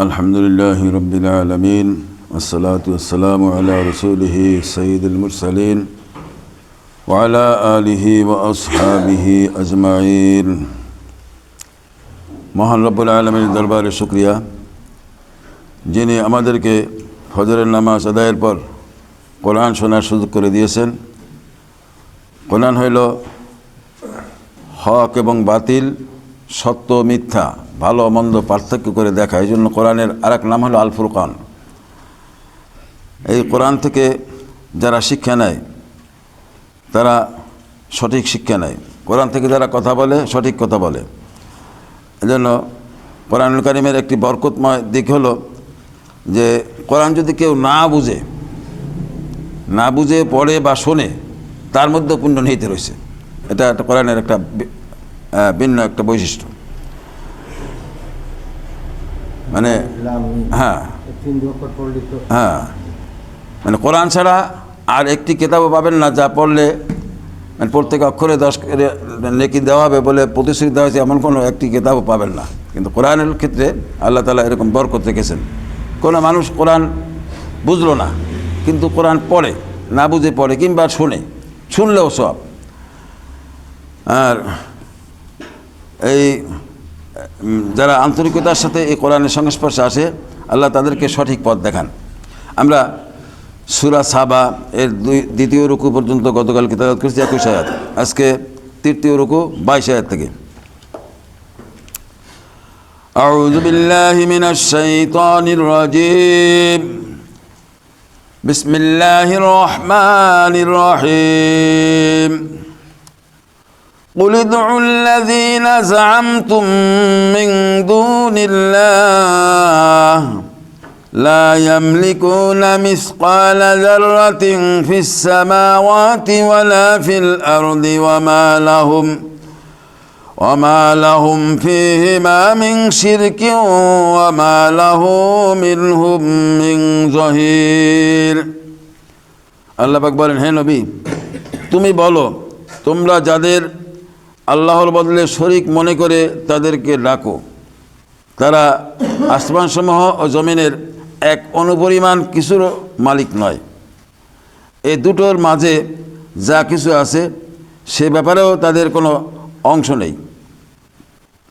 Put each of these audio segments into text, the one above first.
الحمد لله رب العالمين والصلاة والسلام على رسوله سيد المرسلين وعلى آله وأصحابه أجمعين মহান রব্বুল আলামিনের দরবারে শুকরিয়া যিনি আমাদেরকে ফজরের নামাজ আদায়ের পর কোরআন শোনার সুযোগ করে দিয়েছেন। কোরআন হইল হক এবং বাতিল, সত্য মিথ্যা, ভালো মন্দ পার্থক্য করে দেখা। এই জন্য কোরআনের আরেক নাম হলো আল ফুরকান। এই কোরআন থেকে যারা শিক্ষা নেয় তারা সঠিক শিক্ষা নেয়, কোরআন থেকে যারা কথা বলে সঠিক কথা বলে। এজন্য কোরআনুল কারীমের একটি বরকতময় দিক হলো যে কোরআন যদি কেউ না বুঝে পড়ে বা শোনে, তার মধ্যে পুণ্য নিহিত রয়েছে। এটা একটা কোরআনের একটা ভিন্ন একটা বৈশিষ্ট্য। মানে মানে কোরআন ছাড়া আর একটি কিতাবও পাবেন না যা পড়লে মানে প্রত্যেক অক্ষরে 10 নেকি দেওয়া হবে বলে প্রতিশ্রুতি দেওয়া হয়েছে, এমন কোনো একটি কিতাবও পাবেন না। কিন্তু কোরআনের ক্ষেত্রে আল্লাহ তাআলা এরকম বরকত রেখেছেন। কোনো মানুষ কোরআন বুঝলো না কিন্তু কোরআন পড়ে, না বুঝে পড়ে কিংবা শুনলেও সব। আর এই যারা আন্তরিকতার সাথে এই কোরআনের সংস্পর্শে আসে, আল্লাহ তাদেরকে সঠিক পথ দেখান। আমরা সূরা সাবা এর দ্বিতীয় রুকু পর্যন্ত গতকালকে তেলাওয়াত করেছি 21 আয়াত, আজকে তৃতীয় রুকু 22 আয়াত থেকে। আউযু বিল্লাহি মিনাশ শাইতানির রাজীম, বিসমিল্লাহির রহমানির রহিম। قل ادعوا الذين زعمتم من دون الله لا يملكون مثقال ذرة في السماوات ولا في الأرض وما لهم فيهما من شرك وما له منهم من ظهير। আল্লাহ পাক বলেন, হে নবী তুমি বলো, তোমরা যাদের আল্লাহর বদলে শরীক মনে করে তাদেরকে ডাকো, তারা আসমানসমূহ ও জমিনের এক অনুপরিমাণ কিছুর মালিক নয়। এই দুটোর মাঝে যা কিছু আছে সে ব্যাপারেও তাদের কোনো অংশ নেই,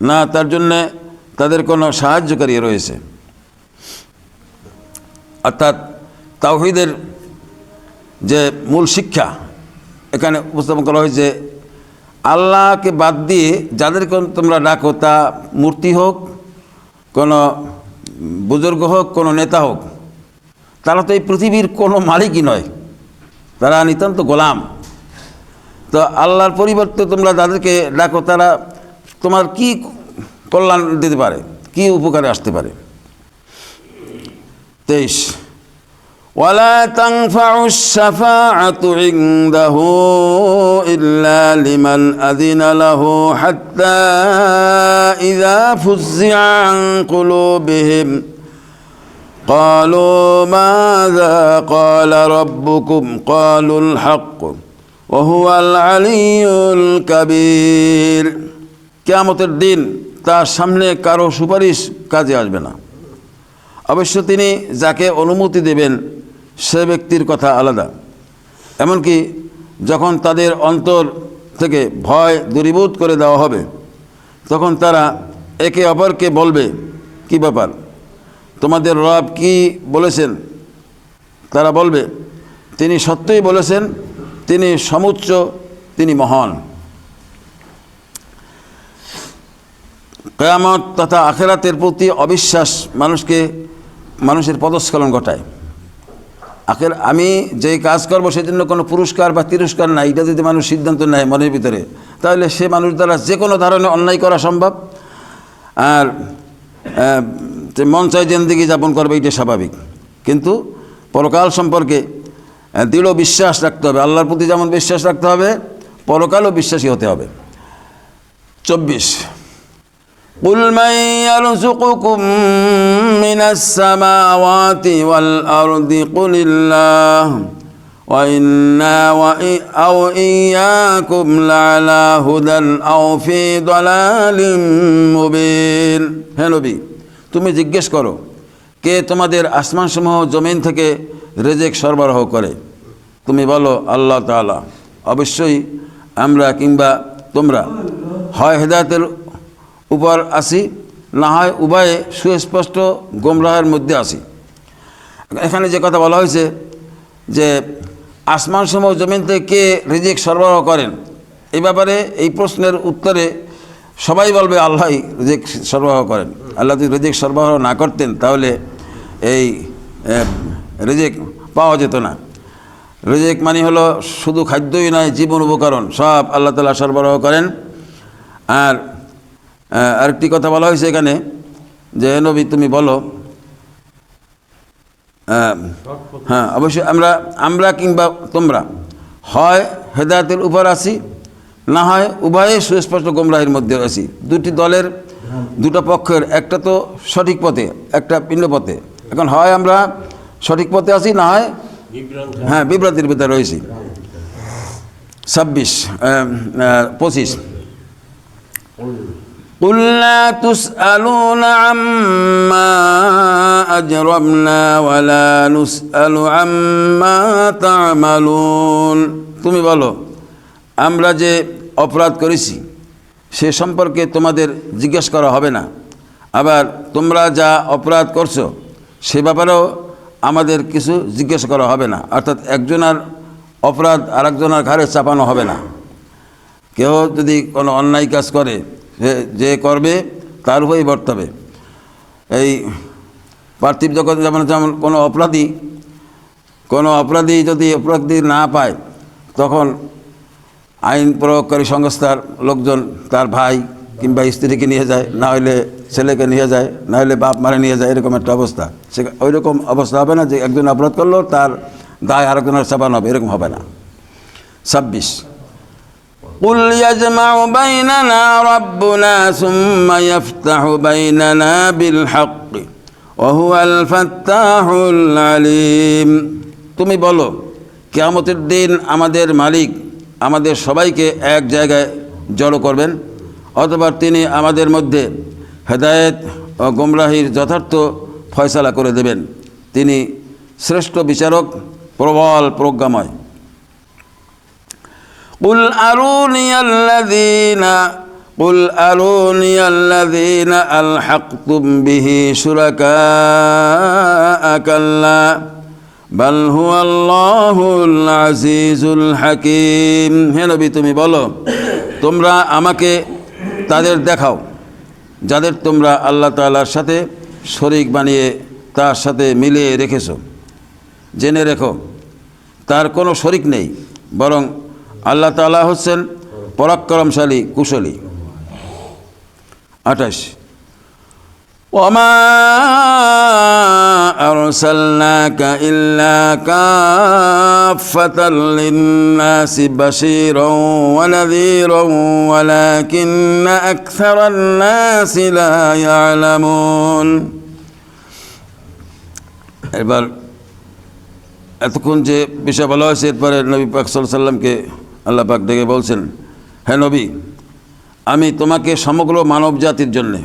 না তার জন্যে তাদের কোনো সাহায্যকারী রয়েছে। অর্থাৎ তাওহীদের যে মূল শিক্ষা এখানে উপস্থাপন করা হয়েছে, আল্লাহকে বাদ দিয়ে যাদেরকে তোমরা ডাকো, তা মূর্তি হোক, কোনো বুজুর্গ হোক, কোনো নেতা হোক, তারা তো এই পৃথিবীর কোনো মালিকই নয়, তারা নিতান্ত গোলাম। তো আল্লাহর পরিবর্তে তোমরা যাদেরকে ডাকো তারা তোমার কি কল্যাণ দিতে পারে, কি উপকারে আসতে পারে। 23 ولا تنفع الشفاعة عنده إلا لمن أذن له حتى إذا فزع عن قلوبهم قالوا ماذا قال ربكم قالوا الحق وهو العلي الكبير। কিয়ামতের দিন তার সামনে কারো সুপারিশ কাজে আসবে না। অবশ্য তিনি যাকে অনুমতি দেবেন সে ব্যক্তির কথা আলাদা। এমনকি যখন তাদের অন্তর থেকে ভয় দূরীভূত করে দেওয়া হবে, তখন তারা একে অপরকে বলবে, কি ব্যাপার, তোমাদের রব কি বলেছেন? তারা বলবে, তিনি সত্যই বলেছেন, তিনি সমুচ্চ, তিনি মহান। কিয়ামত তথা আখিরাতের প্রতি অবিশ্বাস মানুষের পদস্খলন ঘটায়। আমি যেই কাজ করব সেজন্য কোনো পুরস্কার বা তিরস্কার নাই, এটা যদি মানুষ সিদ্ধান্ত নেয় মনের ভিতরে, তাহলে সে মানুষ দ্বারা যে কোনো ধরনের অন্যায় করা সম্ভব। আর মন চায় জিন্দেগি যাপন করবে, এটা স্বাভাবিক। কিন্তু পরকাল সম্পর্কে দৃঢ় বিশ্বাস রাখতে হবে। আল্লাহর প্রতি যেমন বিশ্বাস রাখতে হবে, পরকালও বিশ্বাসী হতে হবে। 24 قل من يرزقكم من السماوات والأرض قل الله وإنا أو إياكم لعلى هدى أو في ضلال مبين। হে নবী, তুমি জিজ্ঞেস করো কে তোমাদের আসমানসমূহ জমিন থেকে রিজিক সরবরাহ করে? তুমি বলো, আল্লাহ তাআলা। অবশ্যই আমরা কিংবা তোমরা হয় হেদায়েতের উপর আসি, না হয় উভয়ে সুস্পষ্ট গোমরাহের মধ্যে আসি। এখানে যে কথা বলা হয়েছে যে আসমানসমূহ জমিন থেকে কে রিজিক সরবরাহ করেন, এই ব্যাপারে এই প্রশ্নের উত্তরে সবাই বলবে আল্লাহই রিজিক সরবরাহ করেন। আল্লাহ যদি রিজিক সরবরাহ না করতেন তাহলে এই রিজিক পাওয়া যেত না। রিজিক মানে হলো শুধু খাদ্যই নয়, জীবন উপকরণ সব আল্লাহ তাআলা সরবরাহ করেন। আর আরেকটি কথা বলা হয়েছে এখানে যে নবী তুমি বলো, হ্যাঁ অবশ্যই আমরা কিংবা তোমরা হয় হেদায়েতের উপর আসি, না হয় উভয়ে সুস্পষ্ট গোমরাহির মধ্যে আসি। দুটি দলের দুটো পক্ষের, একটা তো সঠিক পথে, একটা ভিন্ন পথে। এখন হয় আমরা সঠিক পথে আসি, না হয় হ্যাঁ বিভ্রান্তির ভিতরে রয়েছি। 25 قُلْ لَا تُسْأَلُونَ عَمَّا أَجْرَمْنَا وَلَا نُسْأَلُ عَمَّا تَعْمَلُونَ। তুমি বলো, আমরা যে অপরাধ করেছি সে সম্পর্কে তোমাদের জিজ্ঞেস করা হবে না, আবার তোমরা যা অপরাধ করছো সে ব্যাপারেও আমাদের কিছু জিজ্ঞেস করা হবে না। অর্থাৎ একজনের অপরাধ আরেকজনের ঘাড়ে চাপানো হবে না। কেউ যদি কোনো অন্যায় কাজ করে, যে করবে তার উপরেই বর্তাবে। এই পার্থিব জগতে যেমন কোনো অপরাধী যদি অপরাধী না পায়, তখন আইন প্রয়োগকারী সংস্থার লোকজন তার ভাই কিংবা স্ত্রীকে নিয়ে যায়, না হলে ছেলেকে নিয়ে যায়, না হলে বাপ মারে নিয়ে যায়, এরকম একটা অবস্থা। সে ওই রকম অবস্থা হবে না যে একজন অপরাধ করলো তার দায় আরেকজনের চাপানো হবে, এরকম হবে না। 26 قُلْ يَجْمَعُ بَيْنَنَا رَبُّنَا ثُمَّ يَفْتَحُ بَيْنَنَا بِالْحَقِّ وَهُوَ الْفَتَّاحُ الْعَلِيمُ। তুমি বলো, কিয়ামতের দিন আমাদের মালিক আমাদের সবাইকে এক জায়গায় জড়ো করবেন, অথবা তিনি আমাদের মধ্যে হেদায়েত ও গোমরাহির যথার্থ ফয়সালা করে দেবেন। তিনি শ্রেষ্ঠ বিচারক, প্রবল প্রজ্ঞাময়। قُلْ أَرُونِيَ الَّذِينَ أَلْحَقْتُمْ بِهِ شُرَكَاءَ كَلَّا بَلْ هُوَ اللَّهُ الْعَزِيزُ الْحَكِيمُ। হে নবী তুমি বলো, তোমরা আমাকে তাদের দেখাও যাদের তোমরা আল্লাহ তাআলার সাথে শরীক বানিয়ে তার সাথে মিলিয়ে রেখেছো। জেনে রেখো তার কোনো শরীক নেই, বরং আল্লাহ তাআলা হচ্ছেন পরাক্রমশালী, কুশলী। 28 وَمَا أَرْسَلْنَاكَ إِلَّا كَافَّةً لِلنَّاسِ بَشِيرًا وَنَذِيرًا وَلَكِنَّ أَكْثَرَ النَّاسِ لَا يَعْلَمُونَ। এবার এতক্ষণ যে বিষয় বলা হয়েছে, এরপরে নবী পাক সাল্লাল্লাহু আলাইহি সাল্লামকে আল্লাহ পাক ডেকে বলছেন, হে নবী, আমি তোমাকে সমগ্র মানব জাতির জন্যে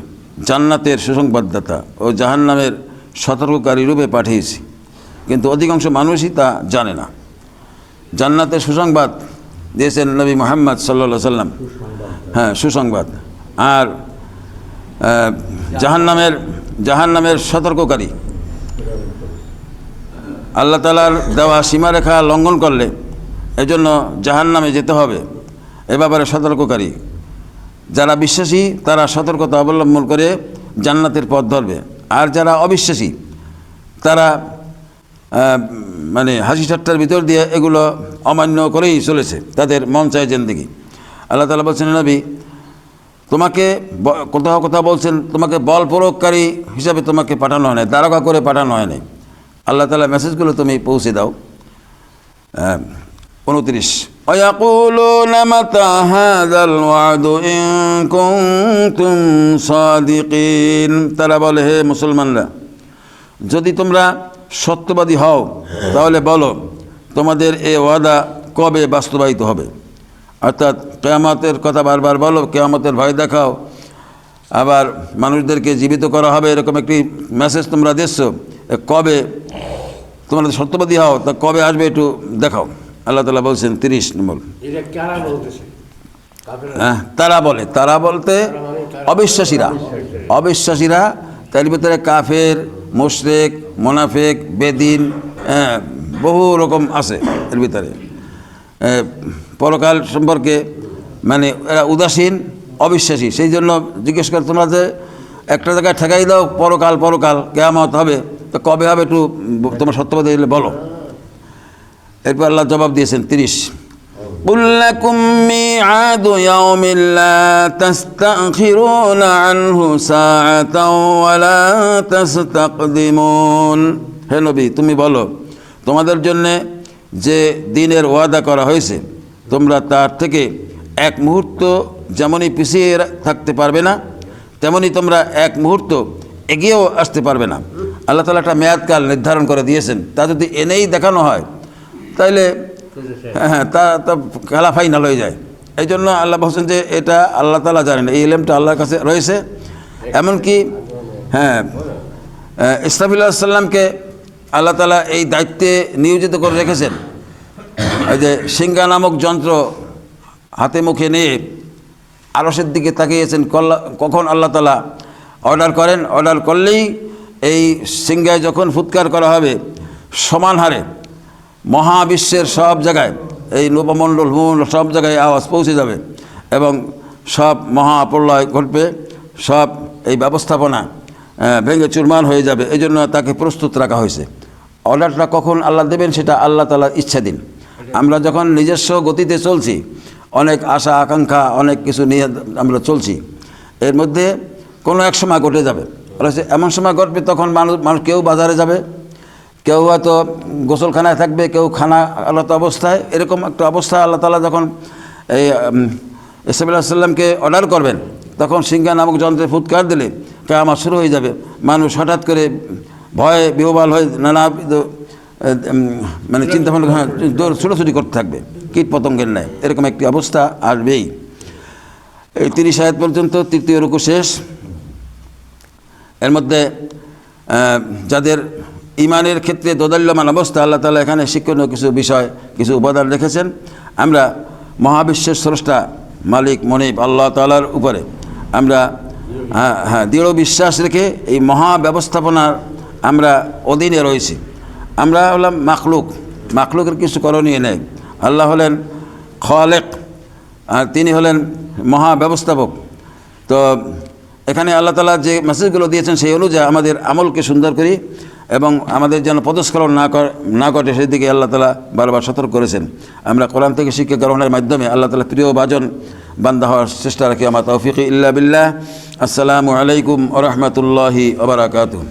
জান্নাতের সুসংবাদদাতা ও জাহান্নামের সতর্ককারী রূপে পাঠিয়েছি, কিন্তু অধিকাংশ মানুষই তা জানে না। জান্নাতের সুসংবাদ দিয়েছেন নবী মুহাম্মদ সাল্লাল্লাহু আলাইহি সাল্লাম, হ্যাঁ সুসংবাদ, আর জাহান্নামের সতর্ককারী। আল্লাহ তাআলার দেওয়া সীমারেখা লঙ্ঘন করলে এজন্য জাহান্নামে যেতে হবে, এ ব্যাপারে সতর্ককারী। যারা বিশ্বাসী তারা সতর্কতা অবলম্বন করে জান্নাতের পথ ধরবে, আর যারা অবিশ্বাসী তারা মানে হাসি ঠাট্টার ভিতর দিয়ে এগুলো অমান্য করেই চলেছে, তাদের মন চায় জিন্দেগি। আল্লাহ তাআলা বলছেন, নবী তোমাকে কথা বলছেন, তোমাকে বল প্রয়োগকারী হিসাবে তোমাকে পাঠানো হয় নাই, দারোগা করে পাঠানো হয় নাই। আল্লাহ তাআলা মেসেজগুলো তুমি পৌঁছে দাও। 29 وَيَقُولُونَ مَتَى هَذَا الْوَعْدُ إِن كُنتُمْ صَادِقِينَ। তারা বলে, হে মুসলমানরা, যদি তোমরা সত্যবাদী হও তাহলে বলো তোমাদের এই ওয়াদা কবে বাস্তবায়িত হবে। অর্থাৎ কিয়ামতের কথা বারবার বলো, কিয়ামতের ভয় দেখাও, আবার মানুষদেরকে জীবিত করা হবে, এরকম একটি মেসেজ তোমরা দিচ্ছ, কবে তোমরা সত্যবাদী হও, তা কবে আসবে একটু দেখাও। আল্লাহ তাআলা বলছেন 30 নম্বর। হ্যাঁ, তারা বলতে অবিশ্বাসীরা, তার ভিতরে কাফের, মুশরিক, মুনাফিক, বেদিন, বহু রকম আছে এর ভিতরে। পরকাল সম্পর্কে মানে এরা উদাসীন, অবিশ্বাসী। সেই জন্য জিজ্ঞেস করে তোমরা যে একটা জায়গায় ঠেকাই দাও পরকাল কিয়ামত হবে, তো কবে হবে একটু তোমার সত্যবাদী হলে বলো। এরপর আল্লাহ জবাব দিয়েছেন 30, قُلْ لَكُمْ مِيعَادُ يَوْمٍ لَا تَسْتَأْخِرُونَ عَنْهُ سَاعَةً وَلَا تَسْتَقْدِمُونَ। হে নবী, তুমি বলো তোমাদের জন্যে যে দিনের ওয়াদা করা হয়েছে তোমরা তার থেকে এক মুহূর্ত যেমনই পিছিয়ে থাকতে পারবে না, তেমনি তোমরা এক মুহূর্ত এগিয়েও আসতে পারবে না। আল্লাহ তাআলা একটা মেয়াদকাল নির্ধারণ করে দিয়েছেন, তা যদি এনেই দেখানো হয় তাইলে তা খেলা ফাইনাল হয়ে যায়। এই জন্য আল্লাহ বলছেন যে এটা আল্লাহ তাআলা জানেন, এই ইলমটা আল্লাহর কাছে রয়েছে। এমনকি ইসরাফিল আলাইহিস সালামকে আল্লাহ তাআলা এই দায়িত্বে নিয়োজিত করে রেখেছেন। এই যে সিংহা নামক যন্ত্র হাতে মুখে নিয়ে আরশের দিকে তাকিয়েছেন, কখন আল্লাহ তাআলা অর্ডার করেন। অর্ডার করলেই এই সিংহায় যখন ফুৎকার করা হবে, সমান হারে মহাবিশ্বের সব জায়গায়, এই নবমণ্ডল ভূমণ্ডল সব জায়গায় আওয়াজ পৌঁছে যাবে এবং সব মহাপ্রলয় ঘটবে, সব এই ব্যবস্থাপনা ভেঙে চুরমার হয়ে যাবে। এই জন্য তাকে প্রস্তুত রাখা হয়েছে। অর্ডারটা কখন আল্লাহ দেবেন সেটা আল্লাহ তাআলার ইচ্ছাধীন। আমরা যখন নিজস্ব গতিতে চলছি, অনেক আশা আকাঙ্ক্ষা অনেক কিছু নিয়ে আমরা চলছি, এর মধ্যে কোনো এক সময় ঘটে যাবে। এমন সময় ঘটবে তখন মানুষ কেউ বাজারে যাবে, কেউ হয়তো গোসলখানায় থাকবে, কেউ খানা আলাত অবস্থায়। এরকম একটা অবস্থা আল্লাহ তাআলা যখন এই ইসরাফিল আলাইহিস সালামকে অর্ডার করবেন, তখন সিংহা নামক যন্ত্রে ফুৎকার দিলে কিয়ামত শুরু হয়ে যাবে। মানুষ হঠাৎ করে ভয়ে বিহ্বল হয়ে নানাবিধ মানে চিন্তা ভাবনা ছোটাছুটি করতে থাকবে কীট পতঙ্গের ন্যায়। এরকম একটি অবস্থা আসবেই। এই 30 আয়াত পর্যন্ত তৃতীয় রুকু শেষ। এর মধ্যে যাদের ইমানের ক্ষেত্রে দোদল্যমান অবস্থা, আল্লাহ তাআলা এখানে শিক্ষণীয় কিছু বিষয়, কিছু উপাদান রেখেছেন। আমরা মহাবিশ্বের স্রষ্টা মালিক মনিব আল্লাহ তাআলার উপরে আমরা দৃঢ় বিশ্বাস রেখে এই মহা ব্যবস্থাপনার আমরা অধীনে রয়েছি। আমরা হলাম মাখলুকের কিছু করণীয় নেই। আল্লাহ হলেন খালেক আর তিনি হলেন মহা ব্যবস্থাপক। তো এখানে আল্লাহ তাআলা যে মেসেজগুলো দিয়েছেন সেই অনুযায়ী আমাদের আমলকে সুন্দর করি এবং আমাদের যেন পদস্খলন না ঘটে সেদিকে আল্লাহ তাআলা বারবার সতর্ক করেছেন। আমরা কোরআন থেকে শিক্ষা গ্রহণের মাধ্যমে আল্লাহ তাআলা প্রিয় ভাজন বান্দা হওয়ার চেষ্টা রাখি। আমার তৌফিক ইল্লা বিল্লাহ। আসসালামু আলাইকুম ওয়া রাহমাতুল্লাহি ওয়া বারাকাতুহু।